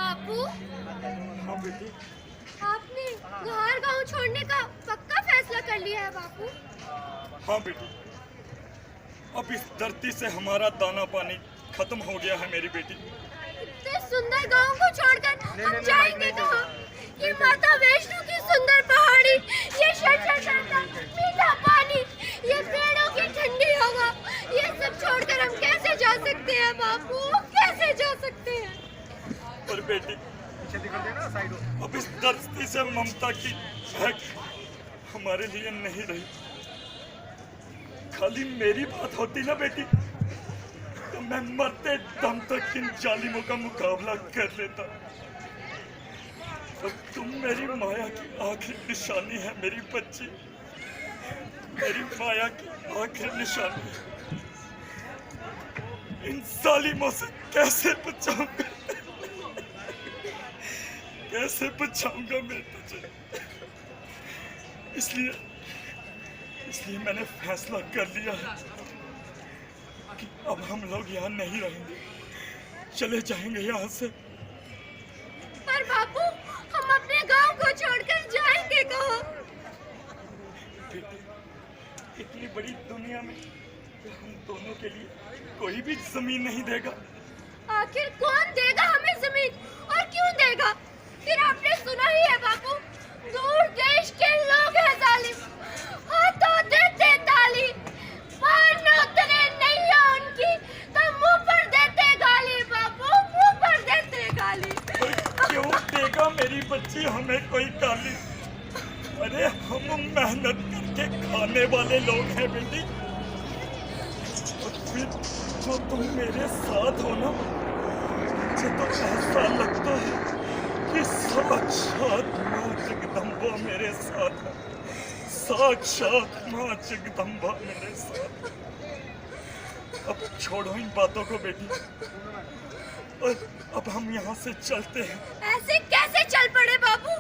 बापू, हाँ बेटी। आपने घर गांव छोड़ने का पक्का फैसला कर लिया है बापू? हाँ बेटी, अब इस धरती से हमारा दाना पानी खत्म हो गया है मेरी बेटी। इतने सुंदर गांव को छोड़कर हम जाएंगे कहाँ? ये माता वैष्णो की सुंदर पहाड़ी, ये शरशर मीठा पानी, ये पेड़ों की ठंडी हवा, ये सब छोड़कर हम कैसे जा सकते हैं बापू? कैसे जा सकते हैं? पर बेटी, अब इस धरती से ममता की महक हमारे लिए नहीं रही। खाली मेरी बात होती ना बेटी, तो मैं मरते दम तक इन जालिमों का मुकाबला कर लेता। और तुम मेरी माया की आखिरी निशानी है मेरी बच्ची, मेरी माया की आखिरी निशानी है। इन जालिमों से कैसे बचाऊंगा, कैसे बचाऊंगा मैं तुझे? इसलिए मैंने फैसला कर लिया है कि अब हम लोग यहाँ नहीं रहेंगे, चले जाएंगे यहाँ से। पर बापू, हम अपने गांव को छोड़कर जाएंगे कहाँ? इतनी बड़ी दुनिया में हम दोनों के लिए कोई भी जमीन नहीं देगा। आखिर कौन देगा हमें जमीन, और क्यों देगा? फिर आपने सुना ही है बापू, दूर देश के लोग हैं जालिम, हाथों देते ताली, पार न उतरे नैया उनकी तो मुंह पर देते गाली बापू, मुंह पर देते गाली। क्यों देगा मेरी बच्ची हमें कोई गाली? अरे हम मेहनत करके खाने वाले लोग हैं बेटी। और फिर जो तुम मेरे साथ हो ना, मुझे तो ऐसा लगता है कि साक्षात माँ जगदम्बा मेरे साथ है, साक्षात माँ जगदम्बा मेरे साथ। अब छोड़ो इन बातों को बेटी, और अब हम यहाँ से चलते हैं। ऐसे कैसे चल पड़े बापू?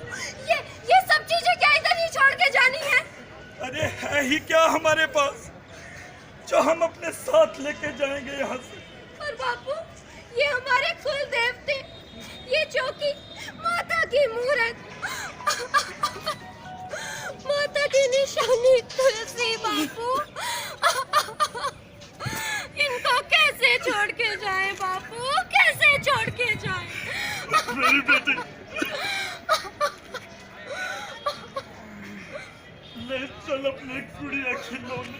ये सब चीजें क्या इधर ही छोड़ के जानी है? अरे है ही क्या हमारे पास जो हम अपने साथ लेके जाएंगे यहाँ से? और बापू, ये हमारे कुल देवते, ये चौकी, माता की मूरत, माता की निशानी तुलसी बापू, इनको कैसे छोड़ के जाए बापू? कैसे छोड़ के जाए? मेरी बेटी, ले चल अपने गुड़िया खिलौने।